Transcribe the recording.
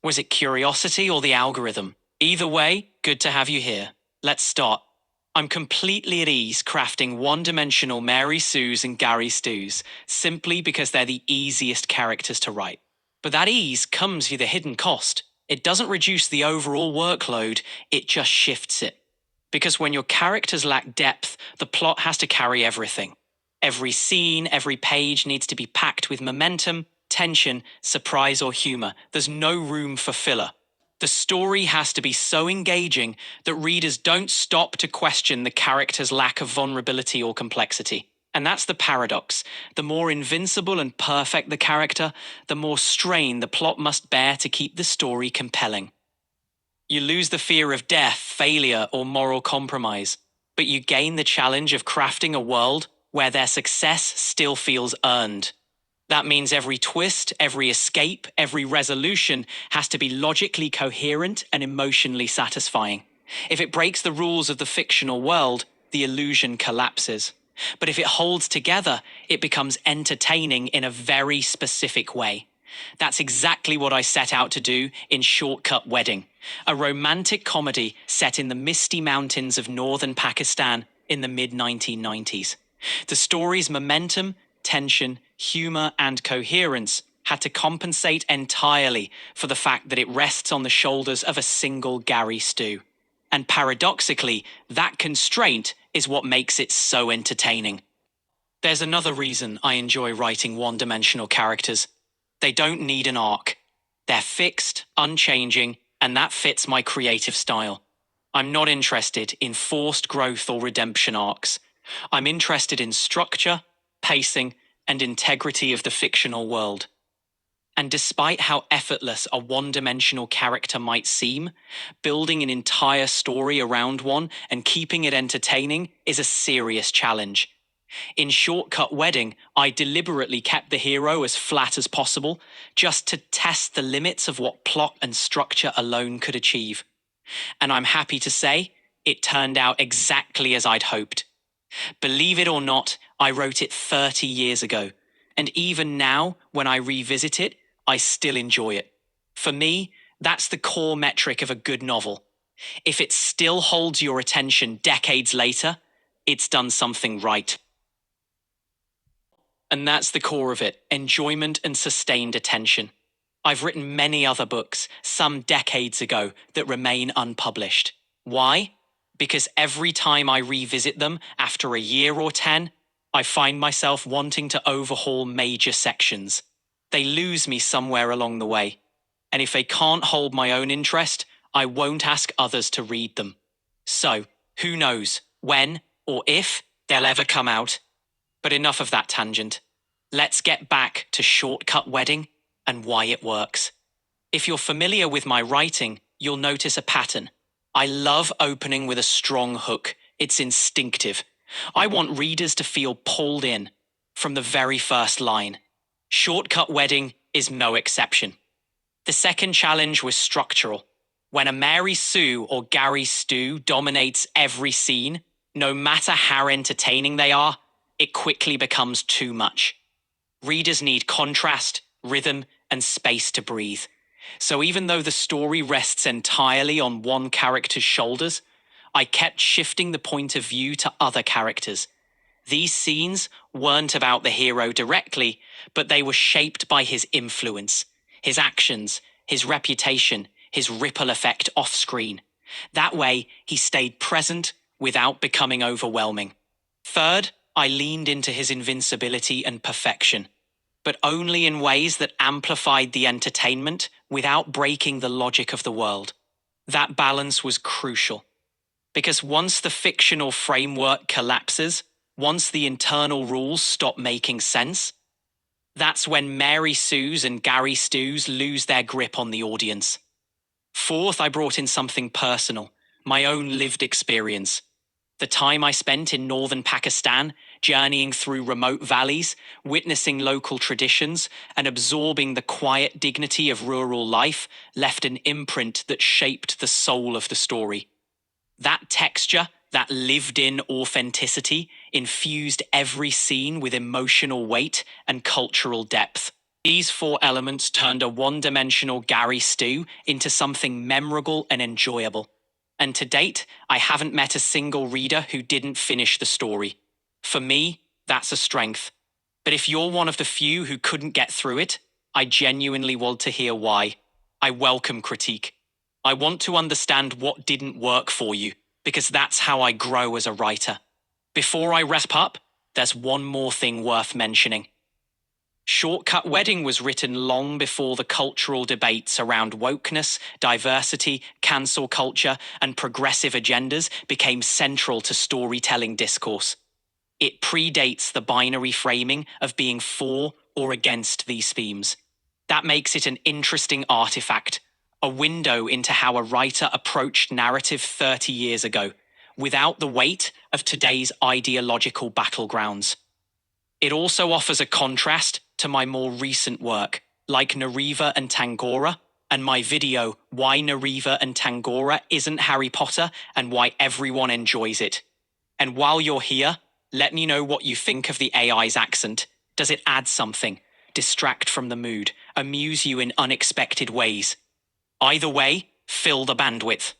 Was it curiosity or the algorithm? Either way, good to have you here. Let's start. I'm completely at ease crafting one-dimensional Mary Sues and Gary Stus simply because they're the easiest characters to write. But that ease comes with a hidden cost. It doesn't reduce the overall workload, it just shifts it. Because when your characters lack depth, the plot has to carry everything. Every scene, every page needs to be packed with momentum, tension, surprise, or humor. There's no room for filler. The story has to be so engaging that readers don't stop to question the character's lack of vulnerability or complexity. And that's the paradox. The more invincible and perfect the character, the more strain the plot must bear to keep the story compelling. You lose the fear of death, failure, or moral compromise, but you gain the challenge of crafting a world where their success still feels earned. That means every twist, every escape, every resolution has to be logically coherent and emotionally satisfying. If it breaks the rules of the fictional world, the illusion collapses. But if it holds together, it becomes entertaining in a very specific way. That's exactly what I set out to do in Shortcut Wedding, a romantic comedy set in the misty mountains of northern Pakistan in the mid-1990s. The story's momentum, tension, humor, and coherence had to compensate entirely for the fact that it rests on the shoulders of a single Gary Stu. And paradoxically, that constraint is what makes it so entertaining. There's another reason I enjoy writing one-dimensional characters. They don't need an arc. They're fixed, unchanging, and that fits my creative style. I'm not interested in forced growth or redemption arcs. I'm interested in structure, pacing, and integrity of the fictional world. And despite how effortless a one-dimensional character might seem, building an entire story around one and keeping it entertaining is a serious challenge. In Shortcut Wedding, I deliberately kept the hero as flat as possible, just to test the limits of what plot and structure alone could achieve. And I'm happy to say, it turned out exactly as I'd hoped. Believe it or not, I wrote it 30 years ago, and even now, when I revisit it, I still enjoy it. For me, that's the core metric of a good novel. If it still holds your attention decades later, it's done something right. And that's the core of it, enjoyment and sustained attention. I've written many other books, some decades ago, that remain unpublished. Why? Because every time I revisit them after a year or 10, I find myself wanting to overhaul major sections. They lose me somewhere along the way. And if they can't hold my own interest, I won't ask others to read them. So, who knows when or if they'll ever come out? But enough of that tangent. Let's get back to Shortcut Wedding and why it works. If you're familiar with my writing, you'll notice a pattern. I love opening with a strong hook. It's instinctive. I want readers to feel pulled in from the very first line. Shortcut Wedding is no exception. The second challenge was structural. When a Mary Sue or Gary Stu dominates every scene, no matter how entertaining they are, it quickly becomes too much. Readers need contrast, rhythm, and space to breathe. So even though the story rests entirely on one character's shoulders, I kept shifting the point of view to other characters. These scenes weren't about the hero directly, but they were shaped by his influence, his actions, his reputation, his ripple effect off-screen. That way, he stayed present without becoming overwhelming. Third, I leaned into his invincibility and perfection, but only in ways that amplified the entertainment without breaking the logic of the world. That balance was crucial, because once the fictional framework collapses, once the internal rules stop making sense, that's when Mary Sues and Gary Stus lose their grip on the audience. Fourth, I brought in something personal, my own lived experience. The time I spent in northern Pakistan, journeying through remote valleys, witnessing local traditions, and absorbing the quiet dignity of rural life left an imprint that shaped the soul of the story. That texture, that lived-in authenticity, infused every scene with emotional weight and cultural depth. These four elements turned a one-dimensional Gary Stu into something memorable and enjoyable. And to date, I haven't met a single reader who didn't finish the story. For me, that's a strength. But if you're one of the few who couldn't get through it, I genuinely want to hear why. I welcome critique. I want to understand what didn't work for you, because that's how I grow as a writer. Before I wrap up, there's one more thing worth mentioning. Shortcut Wedding was written long before the cultural debates around wokeness, diversity, cancel culture, and progressive agendas became central to storytelling discourse. It predates the binary framing of being for or against these themes. That makes it an interesting artifact, a window into how a writer approached narrative 30 years ago, without the weight of today's ideological battlegrounds. It also offers a contrast to my more recent work, like Nariva and Tangora, and my video, Why Nariva and Tangora Isn't Harry Potter and Why Everyone Enjoys It. And while you're here, let me know what you think of the AI's accent. Does it add something, distract from the mood, amuse you in unexpected ways? Either way, fill the bandwidth.